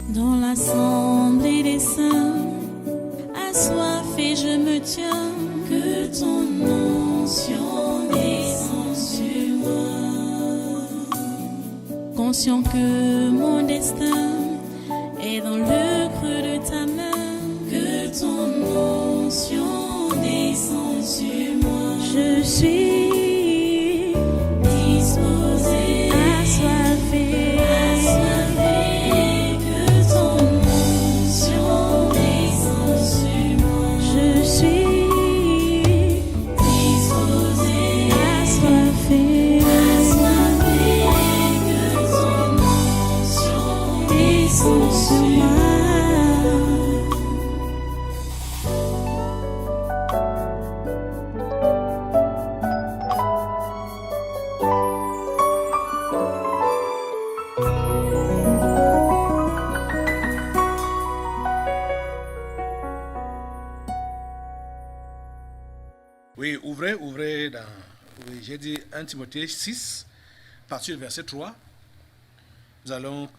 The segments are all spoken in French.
Dans l'assemblée des saints, assoiffé je me tiens, que ton onction descende sur moi. Conscient que mon destin est dans le creux de ta main, que ton onction descende sur moi. Je suis disposé, assoiffé, que ton onction descende sur moi. Je suis disposé, assoiffé, que ton onction descende sur moi. Oui, ouvrez dans, oui, j'ai dit 1 Timothée 6, à partir du verset 3. Nous allons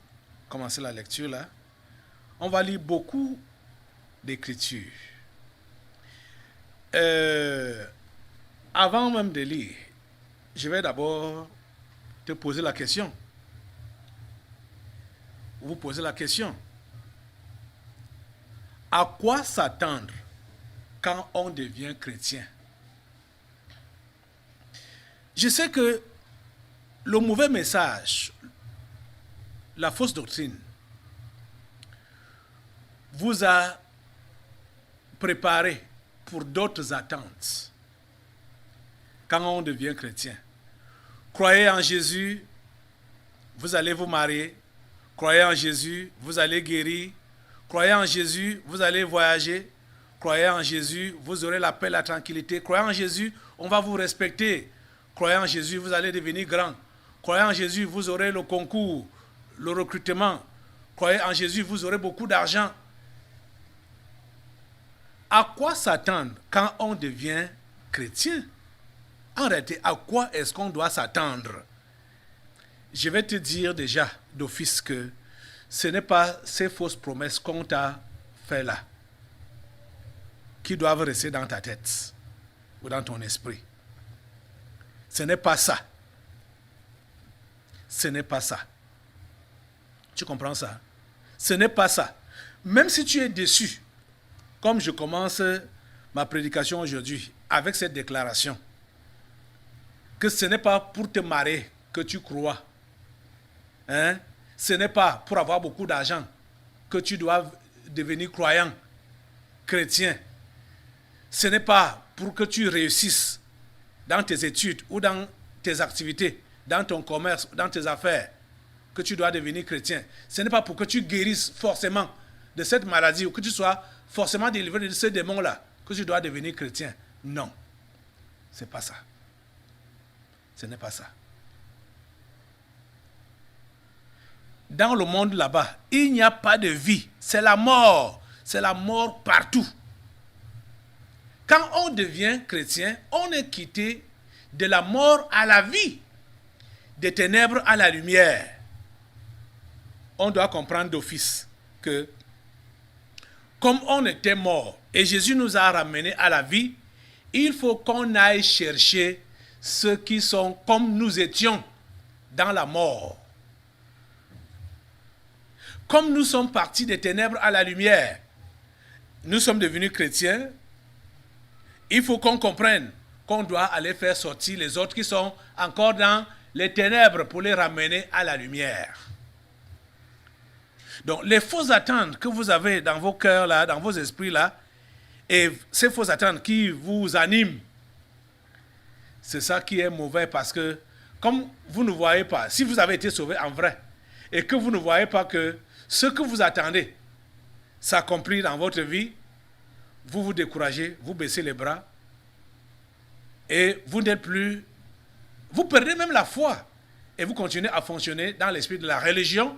commencer la lecture là. On va lire beaucoup d'écritures. Avant même de lire, je vais d'abord te poser la question. Vous posez la question. À quoi s'attendre quand on devient chrétien? Je sais que le mauvais message, la fausse doctrine, vous a préparé pour d'autres attentes quand on devient chrétien. Croyez en Jésus, vous allez vous marier. Croyez en Jésus, vous allez guérir. Croyez en Jésus, vous allez voyager. Croyez en Jésus, vous aurez la paix, la tranquillité. Croyez en Jésus, on va vous respecter. Croyez en Jésus, vous allez devenir grand. Croyez en Jésus, vous aurez le concours, le recrutement. Croyez en Jésus, vous aurez beaucoup d'argent. À quoi s'attendre quand on devient chrétien? En réalité, à quoi est-ce qu'on doit s'attendre? Je vais te dire déjà d'office que ce n'est pas ces fausses promesses qu'on t'a fait là qui doivent rester dans ta tête ou dans ton esprit. Ce n'est pas ça. Ce n'est pas ça. Tu comprends ça? Ce n'est pas ça. Même si tu es déçu, comme je commence ma prédication aujourd'hui avec cette déclaration, que ce n'est pas pour te marier que tu crois. Hein? Ce n'est pas pour avoir beaucoup d'argent que tu dois devenir croyant, chrétien. Ce n'est pas pour que tu réussisses dans tes études ou dans tes activités, dans ton commerce, dans tes affaires, que tu dois devenir chrétien. Ce n'est pas pour que tu guérisses forcément de cette maladie ou que tu sois forcément délivré de ce démon-là que tu dois devenir chrétien. Non, ce n'est pas ça. Ce n'est pas ça. Dans le monde là-bas, il n'y a pas de vie. C'est la mort. C'est la mort partout. Quand on devient chrétien, on est quitté de la mort à la vie, des ténèbres à la lumière. On doit comprendre d'office que, comme on était mort et Jésus nous a ramenés à la vie, il faut qu'on aille chercher ceux qui sont comme nous étions dans la mort. Comme nous sommes partis des ténèbres à la lumière, nous sommes devenus chrétiens. Il faut qu'on comprenne qu'on doit aller faire sortir les autres qui sont encore dans les ténèbres pour les ramener à la lumière. Donc, les fausses attentes que vous avez dans vos cœurs là, dans vos esprits là, et ces fausses attentes qui vous animent, c'est ça qui est mauvais parce que, comme vous ne voyez pas, si vous avez été sauvé en vrai, et que vous ne voyez pas que ce que vous attendez s'accomplit dans votre vie, vous vous découragez, vous baissez les bras et vous n'êtes plus... Vous perdez même la foi et vous continuez à fonctionner dans l'esprit de la religion,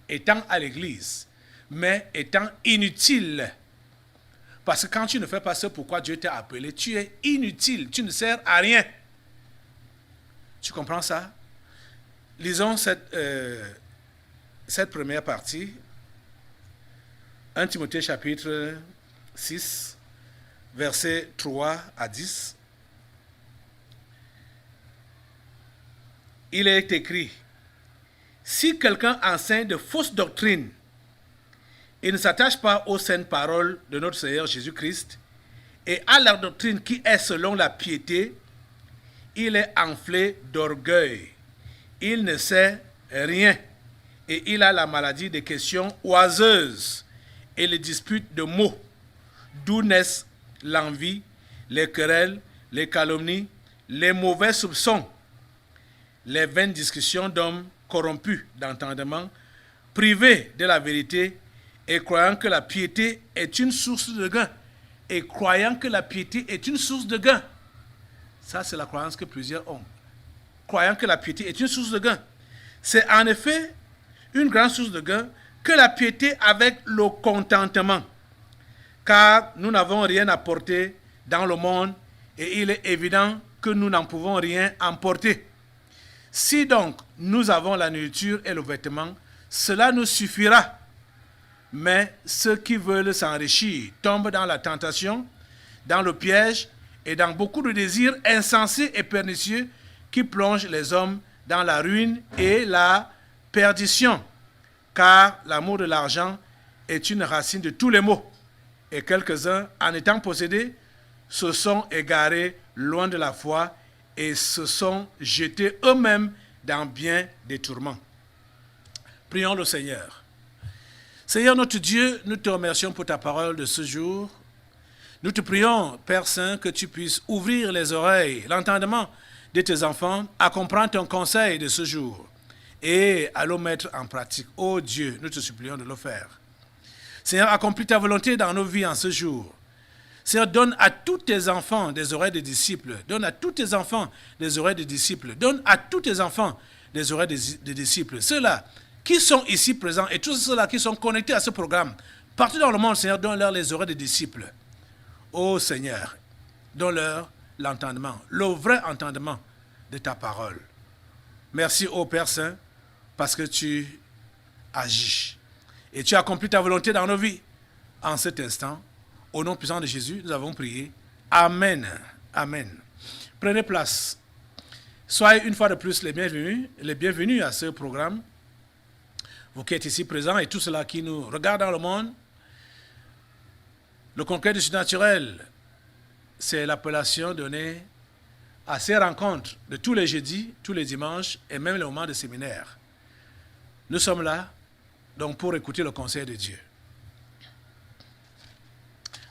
étant à l'église, mais étant inutile. Parce que quand tu ne fais pas ce pourquoi Dieu t'a appelé, tu es inutile, tu ne sers à rien. Tu comprends ça? Lisons cette première partie 1 Timothée chapitre 6, versets 3 à 10. Il est écrit, si quelqu'un enseigne de fausses doctrines et ne s'attache pas aux saintes paroles de notre Seigneur Jésus-Christ et à la doctrine qui est selon la piété, il est enflé d'orgueil. Il ne sait rien et il a la maladie des questions oiseuses et les disputes de mots, d'où naissent l'envie, les querelles, les calomnies, les mauvais soupçons, les vaines discussions d'hommes corrompus d'entendement, privés de la vérité et croyant que la piété est une source de gain. Et croyant que la piété est une source de gain. Ça, c'est la croyance que plusieurs ont. Croyant que la piété est une source de gain. C'est en effet une grande source de gain que la piété avec le contentement. Car nous n'avons rien à porter dans le monde et il est évident que nous n'en pouvons rien emporter. Si donc nous avons la nourriture et le vêtement, cela nous suffira. Mais ceux qui veulent s'enrichir tombent dans la tentation, dans le piège et dans beaucoup de désirs insensés et pernicieux qui plongent les hommes dans la ruine et la perdition. Car l'amour de l'argent est une racine de tous les maux. Et quelques-uns, en étant possédés, se sont égarés loin de la foi et se sont jetés eux-mêmes dans bien des tourments. Prions le Seigneur. Seigneur notre Dieu, nous te remercions pour ta parole de ce jour. Nous te prions, Père Saint, que tu puisses ouvrir les oreilles, l'entendement de tes enfants à comprendre ton conseil de ce jour et à le mettre en pratique. Ô Dieu, nous te supplions de le faire. Seigneur, accomplis ta volonté dans nos vies en ce jour. Seigneur, donne à tous tes enfants des oreilles de disciples. Donne à tous tes enfants des oreilles de disciples. Donne à tous tes enfants des oreilles de disciples. Ceux-là qui sont ici présents et tous ceux-là qui sont connectés à ce programme, partout dans le monde, Seigneur, donne-leur les oreilles de disciples. Ô Seigneur, donne-leur l'entendement, le vrai entendement de ta parole. Merci, ô Père Saint, parce que tu agis. Et tu accomplis ta volonté dans nos vies. En cet instant, au nom puissant de Jésus, nous avons prié. Amen. Amen. Prenez place. Soyez une fois de plus les bienvenus à ce programme. Vous qui êtes ici présents et tous ceux-là qui nous regardent dans le monde. Le conquête du surnaturel, c'est l'appellation donnée à ces rencontres de tous les jeudis, tous les dimanches et même les moments de séminaire. Nous sommes là donc pour écouter le conseil de Dieu.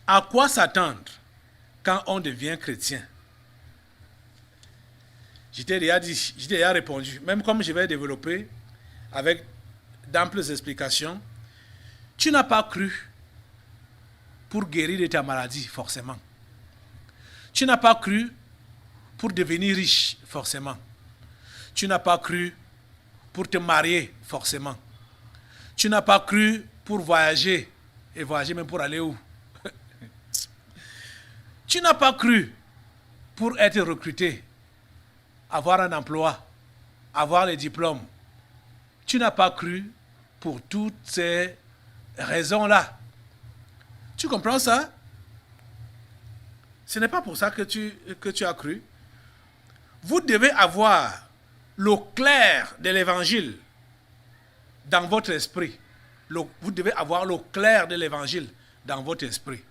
À quoi s'attendre quand on devient chrétien? J'étais déjà répondu, même comme je vais développer avec d'amples explications. Tu n'as pas cru pour guérir de ta maladie, forcément. Tu n'as pas cru pour devenir riche, forcément. Tu n'as pas cru pour te marier, forcément. Tu n'as pas cru pour voyager, et voyager même pour aller où? Tu n'as pas cru pour être recruté, avoir un emploi, avoir les diplômes. Tu n'as pas cru pour toutes ces raisons-là. Tu comprends ça? Ce n'est pas pour ça que tu as cru. Vous devez avoir le clair de l'évangile dans votre esprit. Vous devez avoir le clair de l'évangile dans votre esprit.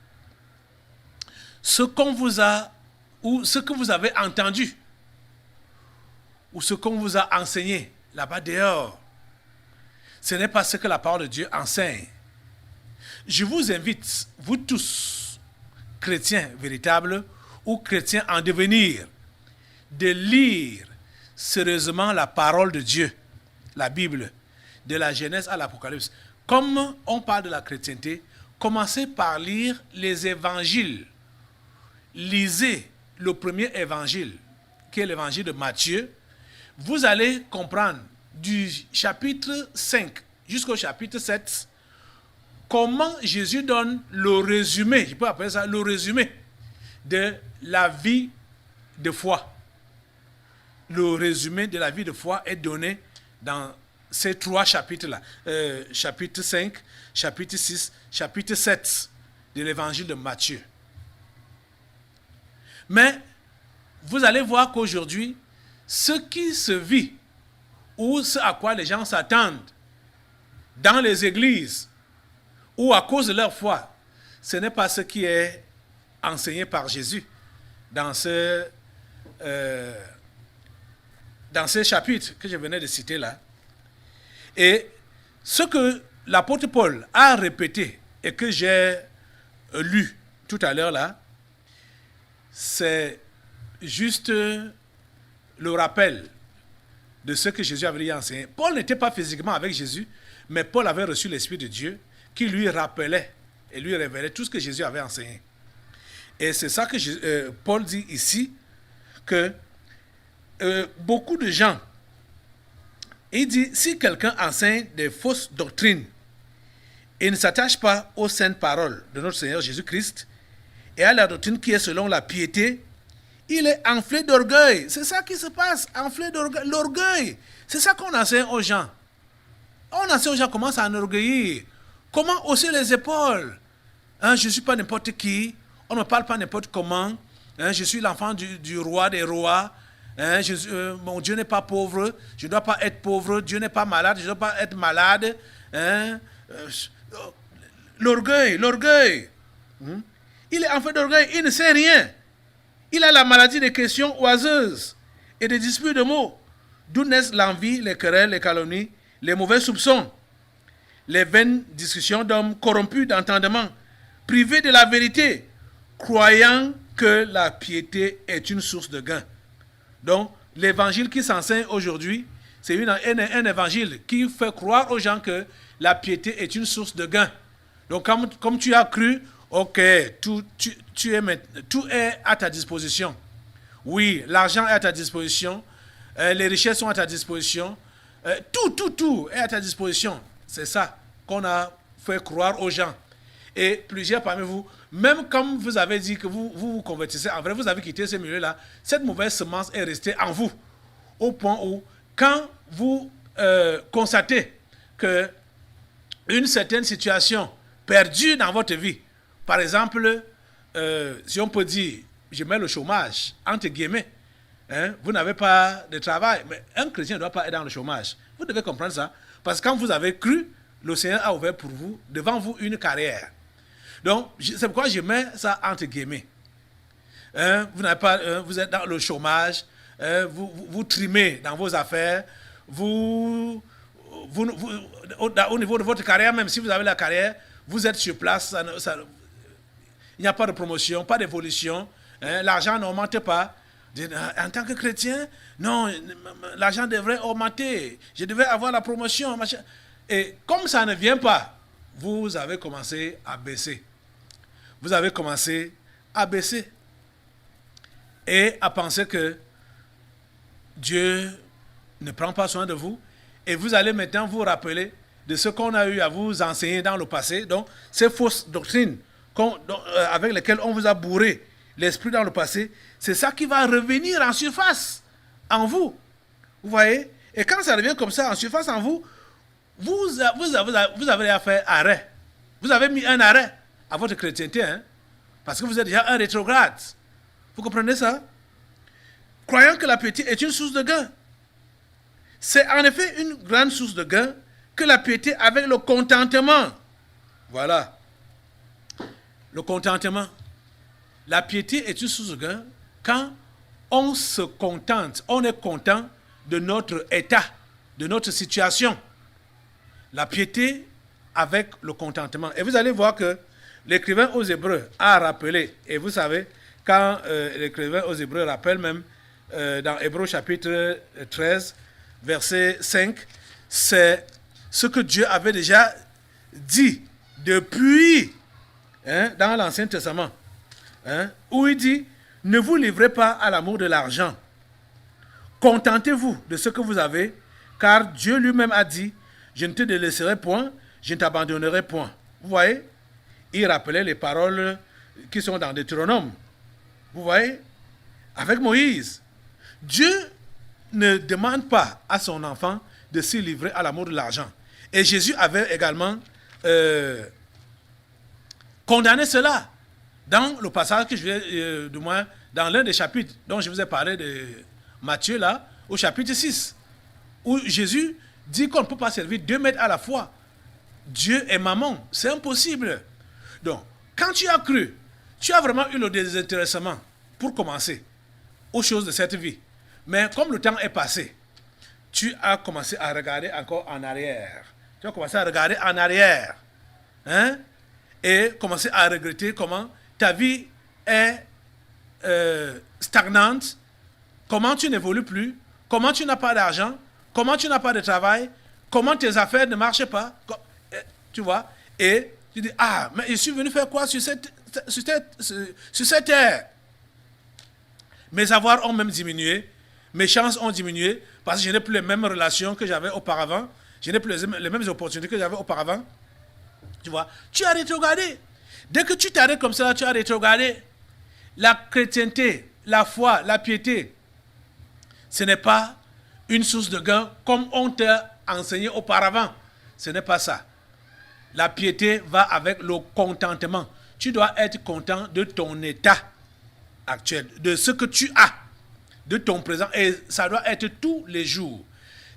Ce qu'on vous a, ou ce que vous avez entendu, ou ce qu'on vous a enseigné là-bas dehors, ce n'est pas ce que la parole de Dieu enseigne. Je vous invite, vous tous, chrétiens véritables ou chrétiens en devenir, de lire sérieusement la parole de Dieu, la Bible, de la Genèse à l'Apocalypse. Comme on parle de la chrétienté, commencez par lire les évangiles. Lisez le premier évangile, qui est l'évangile de Matthieu. Vous allez comprendre du chapitre 5 jusqu'au chapitre 7 comment Jésus donne le résumé, je peux appeler ça le résumé de la vie de foi. Le résumé de la vie de foi est donné dans ces 3 chapitres-là, chapitre 5, chapitre 6, chapitre 7 de l'évangile de Matthieu. Mais vous allez voir qu'aujourd'hui, ce qui se vit ou ce à quoi les gens s'attendent dans les églises ou à cause de leur foi, ce n'est pas ce qui est enseigné par Jésus dans ce chapitre que je venais de citer là. Et ce que l'apôtre Paul a répété et que j'ai lu tout à l'heure là, c'est juste le rappel de ce que Jésus avait enseigné. Paul n'était pas physiquement avec Jésus, mais Paul avait reçu l'Esprit de Dieu qui lui rappelait et lui révélait tout ce que Jésus avait enseigné. Et c'est ça que Paul dit ici, que beaucoup de gens, il dit, si quelqu'un enseigne des fausses doctrines et ne s'attache pas aux saintes paroles de notre Seigneur Jésus-Christ et à la doctrine qui est selon la piété, il est enflé d'orgueil. C'est ça qui se passe, enflé d'orgueil. L'orgueil, c'est ça qu'on enseigne aux gens. On enseigne aux gens comment s'enorgueillir, comment hausser les épaules. Hein, je ne suis pas n'importe qui, on ne me parle pas n'importe comment. Hein, je suis l'enfant du roi des rois. Hein, mon Dieu n'est pas pauvre, je ne dois pas être pauvre. Dieu n'est pas malade, je ne dois pas être malade. Hein, l'orgueil. Il est enflé d'orgueil, il ne sait rien. Il a la maladie des questions oiseuses et des disputes de mots, d'où naissent l'envie, les querelles, les calomnies, les mauvais soupçons, les vaines discussions d'hommes corrompus d'entendement, privés de la vérité, croyant que la piété est une source de gain. Donc, l'évangile qui s'enseigne aujourd'hui, c'est un évangile qui fait croire aux gens que la piété est une source de gain. Donc, comme tu as cru, ok, tout est à ta disposition. Oui, l'argent est à ta disposition, les richesses sont à ta disposition, tout est à ta disposition. C'est ça qu'on a fait croire aux gens. Et plusieurs parmi vous, même comme vous avez dit que vous convertissez, en vrai, vous avez quitté ce milieu-là, cette mauvaise semence est restée en vous. Au point où, quand vous constatez qu'une certaine situation perdue dans votre vie, par exemple, si on peut dire, je mets le chômage, entre guillemets, hein, vous n'avez pas de travail, mais un chrétien ne doit pas être dans le chômage. Vous devez comprendre ça, parce que quand vous avez cru, le Seigneur a ouvert pour vous, devant vous, une carrière. Donc, c'est pourquoi je mets ça entre guillemets. Hein, vous êtes dans le chômage, vous trimez dans vos affaires, au niveau de votre carrière, même si vous avez la carrière, vous êtes sur place, il n'y a pas de promotion, pas d'évolution, hein, l'argent n'augmente pas. En tant que chrétien, non, l'argent devrait augmenter, je devais avoir la promotion. Machin. Et comme ça ne vient pas, vous avez commencé à baisser. Vous avez commencé à baisser et à penser que Dieu ne prend pas soin de vous. Et vous allez maintenant vous rappeler de ce qu'on a eu à vous enseigner dans le passé. Donc, ces fausses doctrines avec lesquelles on vous a bourré l'esprit dans le passé, c'est ça qui va revenir en surface en vous. Vous voyez? Et quand ça revient comme ça en surface en vous, vous avez fait arrêt. Vous avez mis un arrêt à votre chrétienté, hein? Parce que vous êtes déjà un rétrograde. Vous comprenez ça? Croyant que la piété est une source de gain. C'est en effet une grande source de gain que la piété avec le contentement. Voilà. Le contentement. La piété est une source de gain quand on se contente, on est content de notre état, de notre situation. La piété avec le contentement. Et vous allez voir que l'écrivain aux Hébreux a rappelé, et vous savez, quand l'écrivain aux Hébreux rappelle même, dans Hébreux chapitre 13, verset 5, c'est ce que Dieu avait déjà dit depuis dans l'Ancien Testament, où il dit, ne vous livrez pas à l'amour de l'argent, contentez-vous de ce que vous avez, car Dieu lui-même a dit, je ne te délaisserai point, je ne t'abandonnerai point. Vous voyez? Il rappelait les paroles qui sont dans Deutéronome. Vous voyez? Avec Moïse. Dieu ne demande pas à son enfant de se livrer à l'amour de l'argent. Et Jésus avait également condamné cela dans le passage que je vais, du moins, dans l'un des chapitres dont je vous ai parlé de Matthieu, là, au chapitre 6, où Jésus dit qu'on ne peut pas servir 2 maîtres à la fois. Dieu et maman, c'est impossible. Donc, quand tu as cru, tu as vraiment eu le désintéressement pour commencer aux choses de cette vie. Mais comme le temps est passé, tu as commencé à regarder encore en arrière. Tu as commencé à regarder en arrière. Hein? Et commencer à regretter comment ta vie est stagnante, comment tu n'évolues plus, comment tu n'as pas d'argent, comment tu n'as pas de travail, comment tes affaires ne marchent pas. Tu vois? Et tu dis, ah, mais je suis venu faire quoi sur cette terre? Mes avoirs ont même diminué, mes chances ont diminué, parce que je n'ai plus les mêmes relations que j'avais auparavant, je n'ai plus les mêmes opportunités que j'avais auparavant. Tu vois? Tu as rétrogradé. Dès que tu t'arrêtes comme ça, tu as rétrogradé. La chrétienté, la foi, la piété, ce n'est pas une source de gain comme on t'a enseigné auparavant. Ce n'est pas ça. La piété va avec le contentement. Tu dois être content de ton état actuel, de ce que tu as, de ton présent. Et ça doit être tous les jours.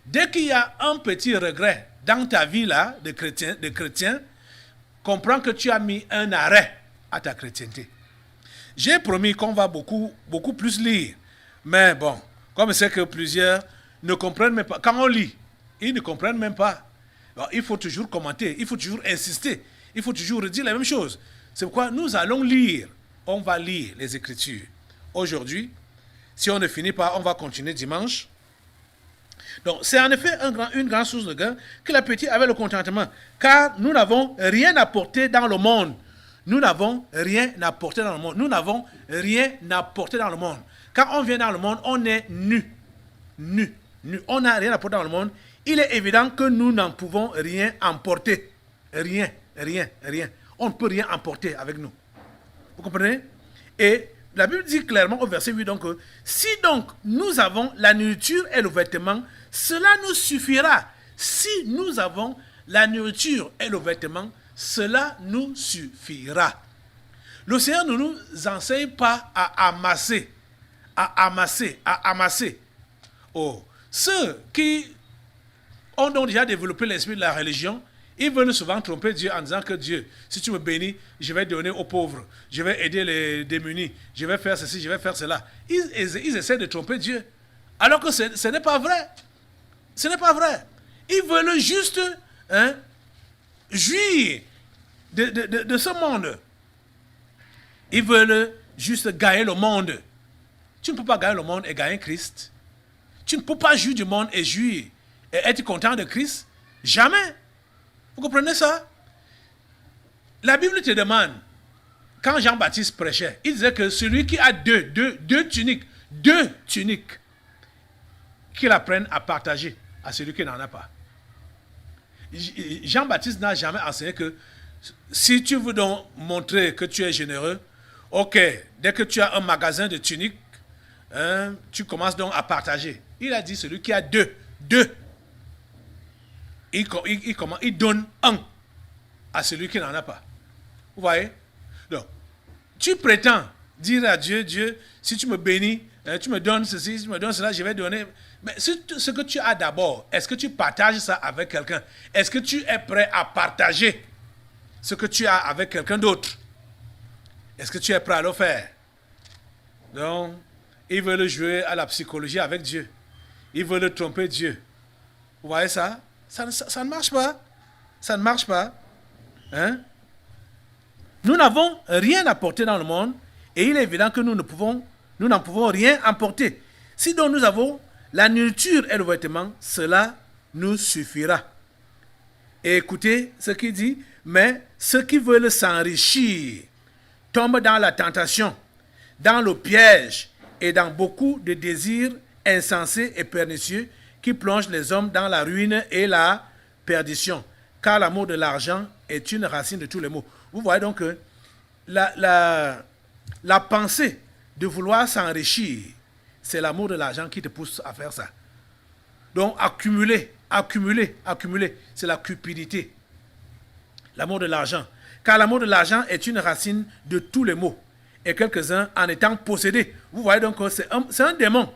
Dès qu'il y a un petit regret dans ta vie là, de chrétien, comprends que tu as mis un arrêt à ta chrétienté. J'ai promis qu'on va beaucoup plus lire. Mais bon, comme c'est que plusieurs ne comprennent même pas. Quand on lit, ils ne comprennent même pas. Alors, il faut toujours commenter, il faut toujours insister, il faut toujours redire la même chose. C'est pourquoi nous allons lire. On va lire les Écritures. Aujourd'hui, si on ne finit pas, on va continuer dimanche. Donc, c'est en effet une grande source de gain que l'appétit avait le contentement. Car nous n'avons rien apporté dans le monde. Nous n'avons rien apporté dans le monde. Nous n'avons rien apporté dans le monde. Quand on vient dans le monde, on est nu. Nu. On n'a rien apporté dans le monde. Il est évident que nous n'en pouvons rien emporter. Rien. On ne peut rien emporter avec nous. Vous comprenez? Et la Bible dit clairement au verset 8 donc que si donc nous avons la nourriture et le vêtement, cela nous suffira. Si nous avons la nourriture et le vêtement, cela nous suffira. Le Seigneur ne nous enseigne pas à amasser. Oh, ceux qui ont donc déjà développé l'esprit de la religion, ils veulent souvent tromper Dieu en disant que Dieu, si tu me bénis, je vais donner aux pauvres, je vais aider les démunis, je vais faire ceci, je vais faire cela. Ils essaient de tromper Dieu. Alors que ce n'est pas vrai. Ce n'est pas vrai. Ils veulent juste jouir de ce monde. Ils veulent juste gagner le monde. Tu ne peux pas gagner le monde et gagner Christ. Tu ne peux pas jouir du monde et jouir et être content de Christ. Jamais. Vous comprenez ça? La Bible te demande, quand Jean-Baptiste prêchait, il disait que celui qui a deux tuniques, qu'il apprenne à partager à celui qui n'en a pas. Jean-Baptiste n'a jamais enseigné que si tu veux donc montrer que tu es généreux, ok, dès que tu as un magasin de tuniques, tu commences donc à partager. Il a dit celui qui a deux. Il donne un à celui qui n'en a pas. Vous voyez? Donc, tu prétends dire à Dieu, Dieu, si tu me bénis, tu me donnes ceci, tu me donnes cela, je vais donner. Mais ce que tu as d'abord, est-ce que tu partages ça avec quelqu'un? Est-ce que tu es prêt à partager ce que tu as avec quelqu'un d'autre? Est-ce que tu es prêt à le faire? Donc, ils veulent jouer à la psychologie avec Dieu. Ils veulent tromper Dieu. Vous voyez ça? Ça ne marche pas. Ça ne marche pas. Hein? Nous n'avons rien apporté dans le monde et il est évident que nous n'en pouvons rien apporter. Si donc nous avons la nourriture et le vêtement, cela nous suffira. Et écoutez ce qu'il dit, mais ceux qui veulent s'enrichir tombent dans la tentation, dans le piège et dans beaucoup de désirs insensés et pernicieux qui plongent les hommes dans la ruine et la perdition. Car l'amour de l'argent est une racine de tous les maux. Vous voyez donc que la pensée de vouloir s'enrichir, c'est l'amour de l'argent qui te pousse à faire ça. Donc, accumuler, c'est la cupidité. L'amour de l'argent. Car l'amour de l'argent est une racine de tous les maux. Et quelques-uns en étant possédés. Vous voyez donc que c'est un démon.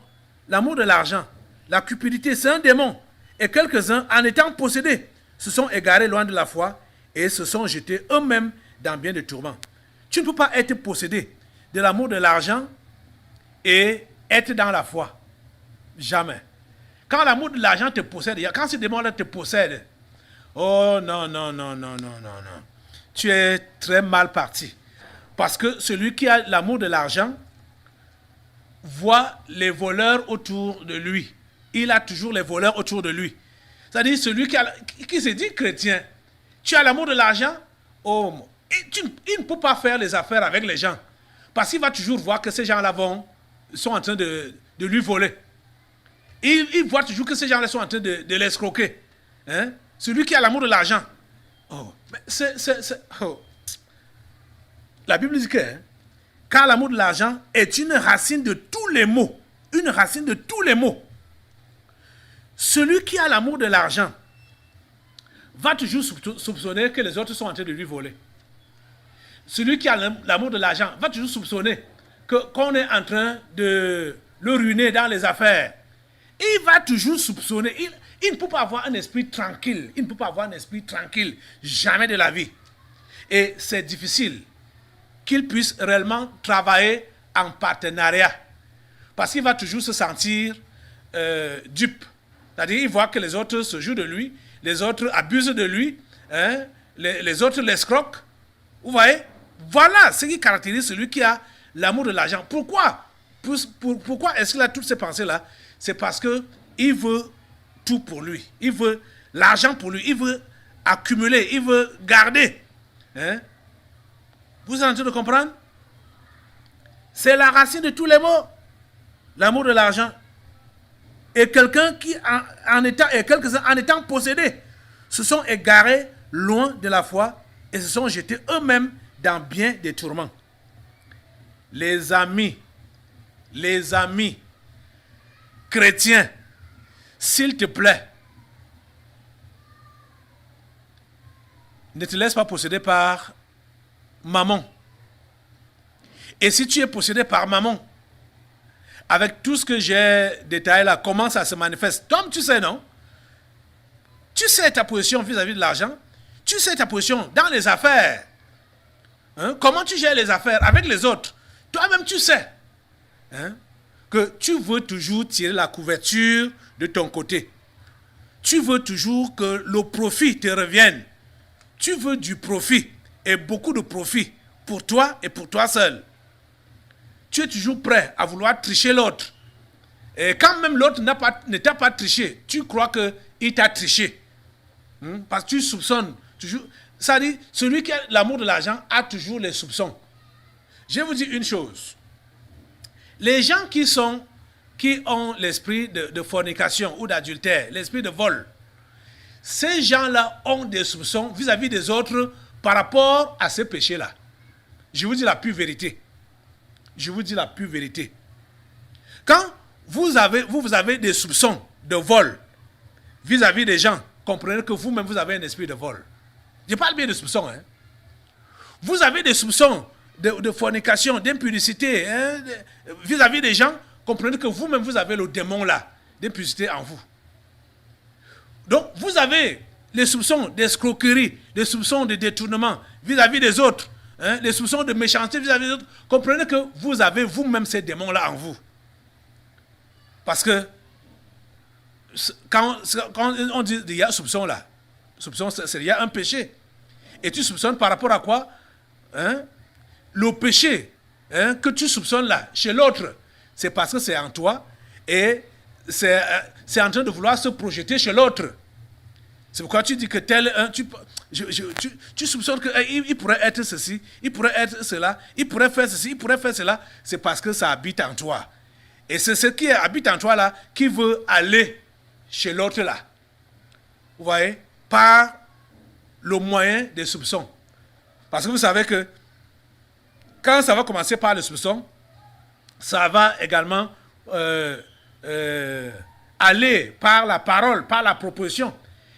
L'amour de l'argent, la cupidité, c'est un démon. Et quelques-uns en étant possédés se sont égarés loin de la foi et se sont jetés eux-mêmes dans bien des tourments. Tu ne peux pas être possédé de l'amour de l'argent et être dans la foi. Jamais. Quand l'amour de l'argent te possède, quand ce démon-là te possède, oh non, non, non, non, non, non, non. Tu es très mal parti. Parce que celui qui a l'amour de l'argent voit les voleurs autour de lui. Il a toujours les voleurs autour de lui. C'est-à-dire celui qui se dit chrétien, tu as l'amour de l'argent, oh, il ne peut pas faire les affaires avec les gens. Parce qu'il va toujours voir que ces gens-là sont en train de lui voler. Il voit toujours que ces gens-là sont en train de l'escroquer. Hein? Celui qui a l'amour de l'argent. Oh, oh. La Bible dit que car l'amour de l'argent est une racine de tous les maux. Une racine de tous les maux. Celui qui a l'amour de l'argent va toujours soupçonner que les autres sont en train de lui voler. Celui qui a l'amour de l'argent va toujours soupçonner qu'on est en train de le ruiner dans les affaires. Il va toujours soupçonner. Il ne peut pas avoir un esprit tranquille. Il ne peut pas avoir un esprit tranquille. Jamais de la vie. Et c'est difficile qu'il puisse réellement travailler en partenariat. Parce qu'il va toujours se sentir dupe. C'est-à-dire qu'il voit que les autres se jouent de lui, les autres abusent de lui, hein, les autres l'escroquent. Vous voyez? Voilà ce qui caractérise celui qui a l'amour de l'argent. Pourquoi? Pourquoi est-ce qu'il a toutes ces pensées-là? C'est parce qu'il veut tout pour lui. Il veut l'argent pour lui. Il veut accumuler. Il veut garder. Hein? Vous êtes en train de comprendre? C'est la racine de tous les maux. L'amour de l'argent. Et quelqu'un qui, quelques-uns en étant possédés, se sont égarés loin de la foi et se sont jetés eux-mêmes dans bien des tourments. Les amis chrétiens, s'il te plaît, ne te laisse pas posséder par maman. Et si tu es possédé par maman, avec tout ce que j'ai détaillé là, comment ça se manifeste? Tom, tu sais, non? Tu sais ta position vis-à-vis de l'argent. Tu sais ta position dans les affaires. Hein? Comment tu gères les affaires avec les autres? Toi-même, tu sais. Hein? Que tu veux toujours tirer la couverture de ton côté. Tu veux toujours que le profit te revienne. Tu veux du profit et beaucoup de profit pour toi et pour toi seul. Tu es toujours prêt à vouloir tricher l'autre. Et quand même l'autre ne t'a pas triché, tu crois qu'il t'a triché. Parce que tu soupçonnes toujours. Ça dit, celui qui a l'amour de l'argent a toujours les soupçons. Je vais vous dire une chose. Les gens qui ont l'esprit de fornication ou d'adultère, l'esprit de vol, ces gens-là ont des soupçons vis-à-vis des autres par rapport à ces péchés-là. Je vous dis la pure vérité. Je vous dis la pure vérité. Quand vous avez des soupçons de vol vis-à-vis des gens, comprenez que vous-même vous avez un esprit de vol. Je parle bien de soupçons. Hein? Vous avez des soupçons de fornication, d'impudicité hein, vis-à-vis des gens, comprenez que vous-même vous avez le démon là, d'impudicité en vous. Donc vous avez les soupçons d'escroquerie, les soupçons de détournement vis-à-vis des autres. Hein, les soupçons de méchanceté vis-à-vis des autres, comprenez que vous avez vous-même ces démons-là en vous. Parce que quand on dit qu'il y a soupçon là, soupçon, il y a un péché. Et tu soupçonnes par rapport à quoi? Hein? Le péché hein, que tu soupçonnes là, chez l'autre, c'est parce que c'est en toi et c'est en train de vouloir se projeter chez l'autre. C'est pourquoi tu dis que tel... tu soupçonnes qu'il pourrait être ceci, il pourrait être cela, il pourrait faire ceci, il pourrait faire cela. C'est parce que ça habite en toi. Et c'est ce qui habite en toi là qui veut aller chez l'autre là. Vous voyez? Par le moyen des soupçons. Parce que vous savez que quand ça va commencer par le soupçon, ça va également aller par la parole, par la proposition.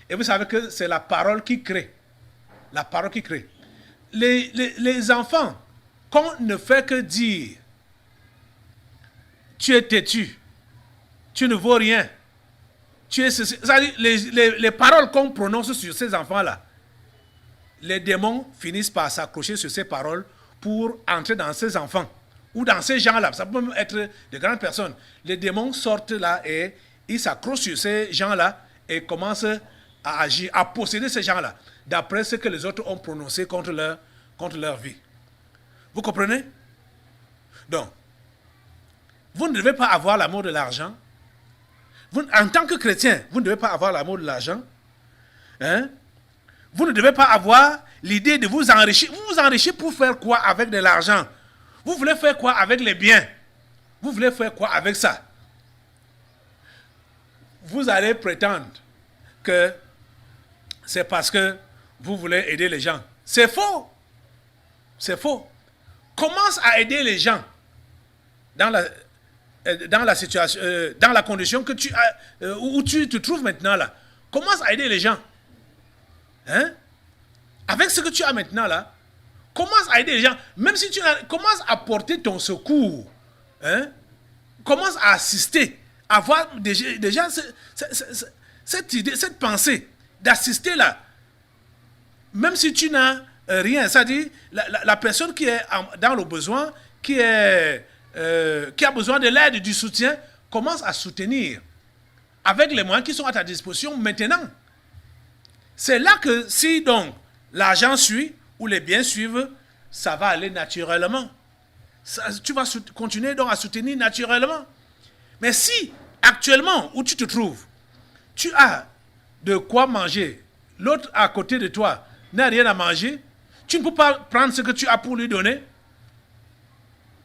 Et vous savez que c'est la parole qui crée. La parole qui crée. Les enfants, qu'on ne fait que dire, tu es têtu, tu ne vaux rien, tu es ceci. C'est-à-dire, les paroles qu'on prononce sur ces enfants-là, les démons finissent par s'accrocher sur ces paroles pour entrer dans ces enfants ou dans ces gens-là. Ça peut même être de grandes personnes. Les démons sortent là et ils s'accrochent sur ces gens-là et commencent à agir, à posséder ces gens-là, d'après ce que les autres ont prononcé contre leur vie. Vous comprenez? Donc, vous ne devez pas avoir l'amour de l'argent. En tant que chrétien, vous ne devez pas avoir l'amour de l'argent. Hein? Vous ne devez pas avoir l'idée de vous enrichir. Vous vous enrichissez pour faire quoi avec de l'argent? Vous voulez faire quoi avec les biens? Vous voulez faire quoi avec ça? Vous allez prétendre que c'est parce que vous voulez aider les gens. C'est faux. C'est faux. Commence à aider les gens dans la situation, dans la condition que où tu te trouves maintenant là. Commence à aider les gens. Hein? Avec ce que tu as maintenant là, commence à aider les gens. Même si commence à porter ton secours. Hein? Commence à assister. Avoir déjà cette idée, cette pensée d'assister là. Même si tu n'as rien, c'est-à-dire la personne qui est dans le besoin, qui a besoin de l'aide, du soutien, commence à soutenir avec les moyens qui sont à ta disposition maintenant. C'est là que si donc l'argent suit ou les biens suivent, ça va aller naturellement. Tu vas continuer donc à soutenir naturellement. Mais si actuellement où tu te trouves, tu as de quoi manger, l'autre à côté de toi n'a rien à manger, tu ne peux pas prendre ce que tu as pour lui donner.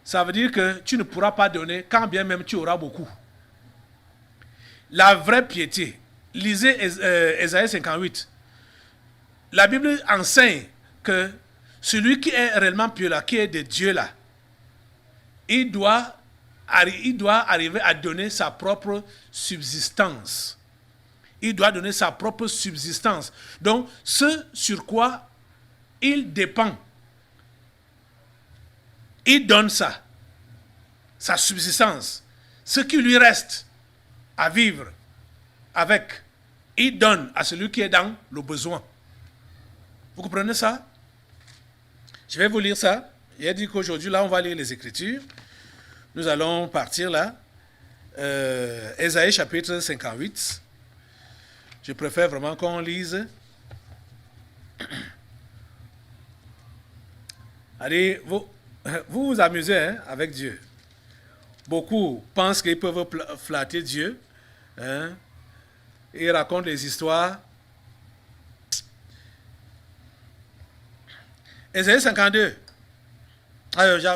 Ça veut dire que tu ne pourras pas donner quand bien même tu auras beaucoup. La vraie piété. Lisez Ésaïe 58. La Bible enseigne que celui qui est réellement pieux là, qui est de Dieu là, il doit arriver à donner sa propre subsistance. Il doit donner sa propre subsistance. Donc, ce sur quoi il dépend, il donne ça, sa subsistance, ce qui lui reste à vivre avec, il donne à celui qui est dans le besoin. Vous comprenez ça? Je vais vous lire ça. Il a dit qu'aujourd'hui, là, on va lire les Écritures. Nous allons partir là. Ésaïe chapitre 58. Je préfère vraiment qu'on lise. Allez, vous amusez hein, avec Dieu. Beaucoup pensent qu'ils peuvent flatter Dieu. Hein. Ils racontent des histoires. Ésaïe 52.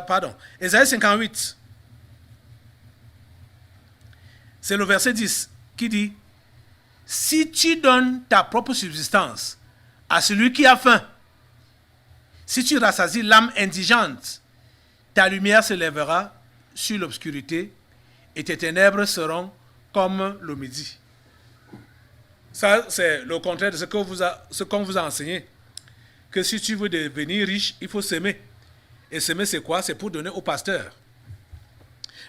Pardon. Ésaïe 58. C'est le verset 10 qui dit: si tu donnes ta propre subsistance à celui qui a faim, si tu rassasies l'âme indigente, ta lumière se lèvera sur l'obscurité et tes ténèbres seront comme le midi. Ça, c'est le contraire de ce qu'on vous a enseigné. Que si tu veux devenir riche, il faut s'aimer. Et s'aimer, c'est quoi? C'est pour donner au pasteur.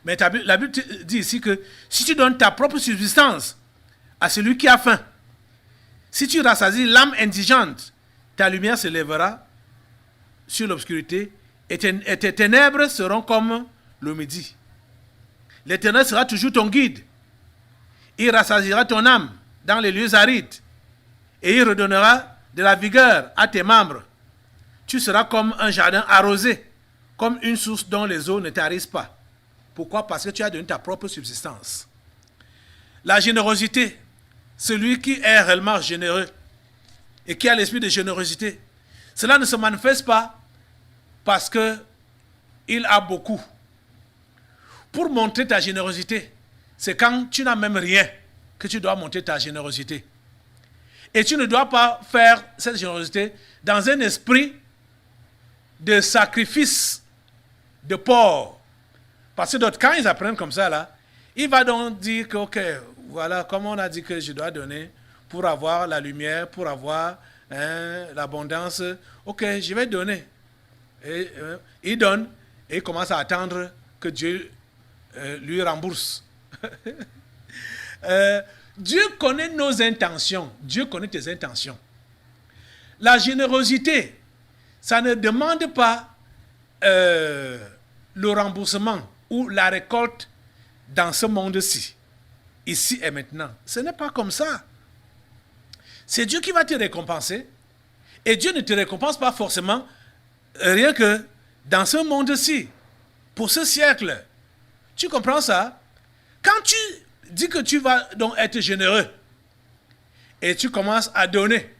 Mais la Bible dit ici que si tu donnes ta propre subsistance à celui qui a faim, si tu rassasies l'âme indigente, ta lumière se lèvera sur l'obscurité et tes ténèbres seront comme le midi. L'Éternel sera toujours ton guide. Il rassasiera ton âme dans les lieux arides et il redonnera de la vigueur à tes membres. Tu seras comme un jardin arrosé, comme une source dont les eaux ne tarissent pas. Pourquoi? Parce que tu as donné ta propre subsistance. La générosité, celui qui est réellement généreux et qui a l'esprit de générosité, cela ne se manifeste pas parce qu'il a beaucoup. Pour montrer ta générosité, c'est quand tu n'as même rien que tu dois montrer ta générosité. Et tu ne dois pas faire cette générosité dans un esprit de sacrifice, de porc. Parce que d'autres, quand ils apprennent comme ça, là, il va donc dire que, ok, voilà, comme on a dit que je dois donner pour avoir la lumière, pour avoir l'abondance, ok, je vais donner. Et, il donne et il commence à attendre que Dieu lui rembourse. Dieu connaît nos intentions. Dieu connaît tes intentions. La générosité, ça ne demande pas le remboursement ou la récolte dans ce monde-ci, ici et maintenant. Ce n'est pas comme ça. C'est Dieu qui va te récompenser. Et Dieu ne te récompense pas forcément rien que dans ce monde-ci, pour ce siècle. Tu comprends ça? Quand tu dis que tu vas donc être généreux et tu commences à donner,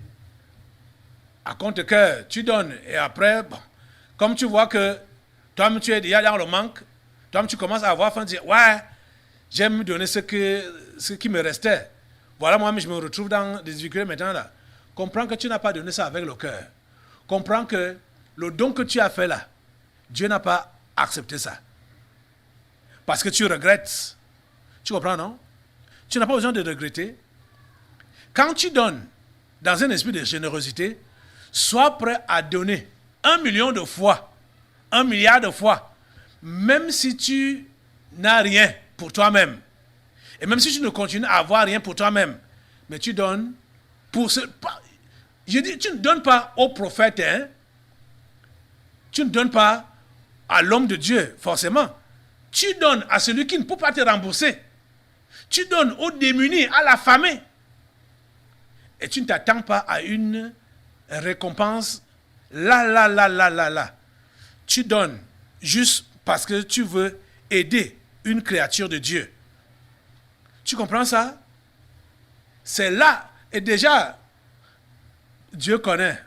à compte que tu donnes et après, bon, comme tu vois que toi-même tu es déjà dans le manque, toi-même tu commences à avoir faim de dire, ouais, j'aime donner ce qui me restait. Voilà, moi, je me retrouve dans des difficultés maintenant là. Comprends que tu n'as pas donné ça avec le cœur. Comprends que le don que tu as fait là, Dieu n'a pas accepté ça. Parce que tu regrettes. Tu comprends, non? Tu n'as pas besoin de regretter. Quand tu donnes dans un esprit de générosité, sois prêt à donner 1 million de fois, 1 milliard de fois, même si tu n'as rien pour toi-même. Et même si tu ne continues à avoir rien pour toi-même, mais tu donnes pour ce... Je dis, tu ne donnes pas au prophète, hein? Tu ne donnes pas à l'homme de Dieu, forcément. Tu donnes à celui qui ne peut pas te rembourser. Tu donnes aux démunis, à l'affamé. Et tu ne t'attends pas à une récompense là. Tu donnes juste parce que tu veux aider une créature de Dieu. Tu comprends ça? C'est là. Et déjà, Dieu connaît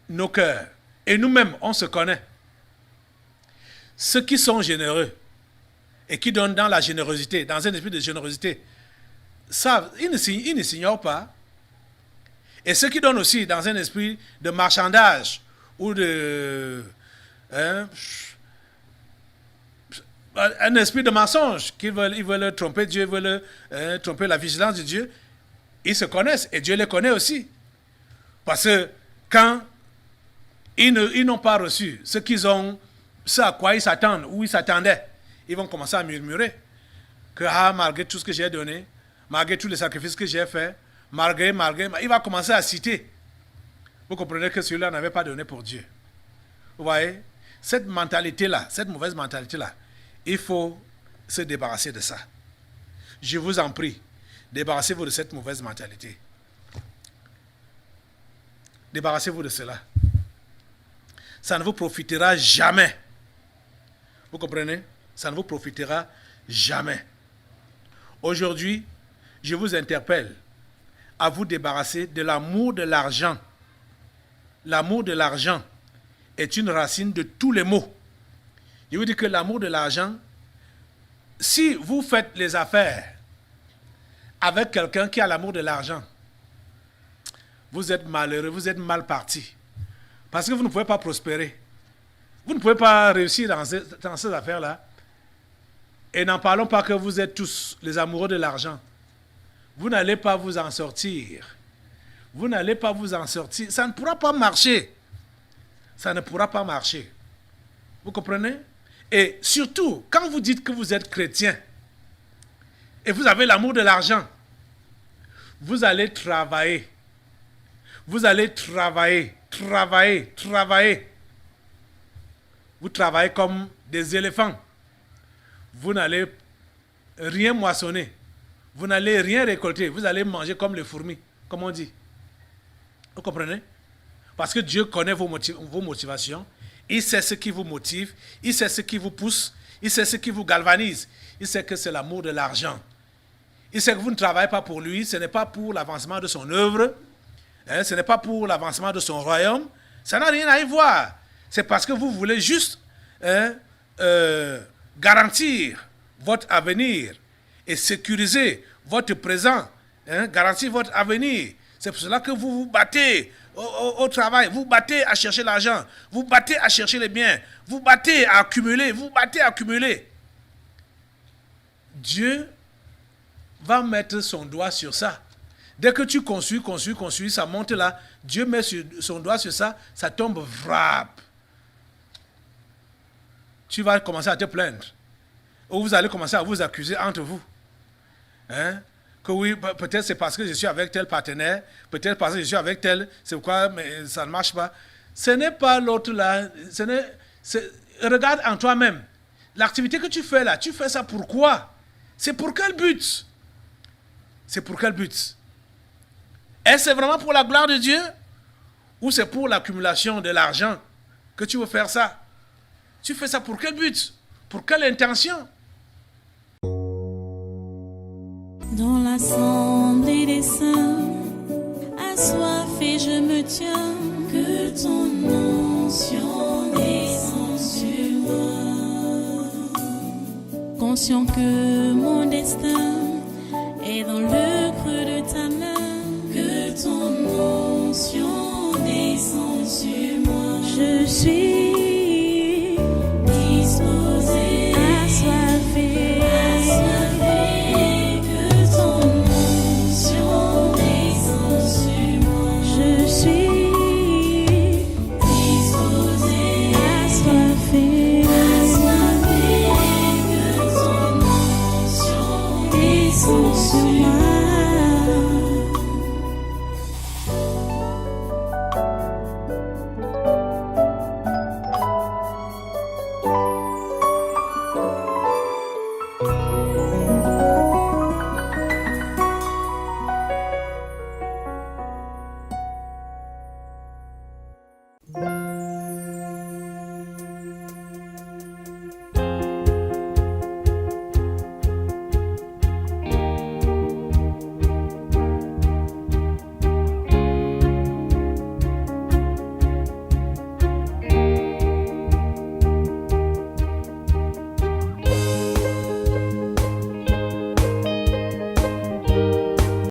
nos cœurs. Et nous-mêmes, on se connaît. Ceux qui sont généreux et qui donnent dans la générosité, dans un esprit de générosité, savent, ils ne s'ignorent pas. Et ceux qui donnent aussi dans un esprit de marchandage ou de... un esprit de mensonge, ils veulent tromper Dieu, ils veulent tromper la vigilance de Dieu, ils se connaissent et Dieu les connaît aussi. Parce que quand ils n'ont pas reçu ce à quoi ils s'attendent ou ils s'attendaient, ils vont commencer à murmurer que malgré tout ce que j'ai donné, malgré tous les sacrifices que j'ai faits, malgré, il va commencer à citer. Vous comprenez que celui-là n'avait pas donné pour Dieu. Vous voyez, cette mentalité-là, cette mauvaise mentalité-là, il faut se débarrasser de ça. Je vous en prie, débarrassez-vous de cette mauvaise mentalité. Débarrassez-vous de cela. Ça ne vous profitera jamais. Vous comprenez? Ça ne vous profitera jamais. Aujourd'hui, je vous interpelle à vous débarrasser de l'amour de l'argent. L'amour de l'argent est une racine de tous les maux. Je vous dis que l'amour de l'argent, si vous faites les affaires avec quelqu'un qui a l'amour de l'argent, vous êtes malheureux, vous êtes mal parti. Parce que vous ne pouvez pas prospérer. Vous ne pouvez pas réussir dans ces affaires-là. Et n'en parlons pas que vous êtes tous les amoureux de l'argent. Vous n'allez pas vous en sortir. Vous n'allez pas vous en sortir. Ça ne pourra pas marcher. Ça ne pourra pas marcher. Vous comprenez? Et surtout, quand vous dites que vous êtes chrétien et vous avez l'amour de l'argent, vous allez travailler. Vous allez travailler. Vous travaillez comme des éléphants. Vous n'allez rien moissonner. Vous n'allez rien récolter. Vous allez manger comme les fourmis, comme on dit. Vous comprenez? Parce que Dieu connaît vos motivations. Il sait ce qui vous motive. Il sait ce qui vous pousse. Il sait ce qui vous galvanise. Il sait que c'est l'amour de l'argent. Il sait que vous ne travaillez pas pour lui. Ce n'est pas pour l'avancement de son œuvre. Ce n'est pas pour l'avancement de son royaume. Ça n'a rien à y voir. C'est parce que vous voulez juste garantir votre avenir et sécuriser votre présent, garantir votre avenir. C'est pour cela que vous vous battez au travail, vous battez à chercher l'argent, vous battez à chercher les biens, vous battez à accumuler, vous battez à accumuler. Dieu va mettre son doigt sur ça. Dès que tu construis, ça monte là, Dieu met son doigt sur ça, ça tombe, vrap. Tu vas commencer à te plaindre. Ou vous allez commencer à vous accuser entre vous. Hein? Que oui, peut-être c'est parce que je suis avec tel partenaire, peut-être parce que je suis avec tel, c'est pourquoi mais ça ne marche pas. Ce n'est pas l'autre là, regarde en toi-même. L'activité que tu fais là, tu fais ça pourquoi? C'est pour quel but? C'est pour quel but? Est-ce que c'est vraiment pour la gloire de Dieu? Ou c'est pour l'accumulation de l'argent que tu veux faire ça? Tu fais ça pour quel but? Pour quelle intention? Dans l'assemblée des saints, assoiffé je me tiens, que ton onction descende sur moi. Conscient que mon destin est dans le creux de ta main, que ton onction descende sur moi. Je suis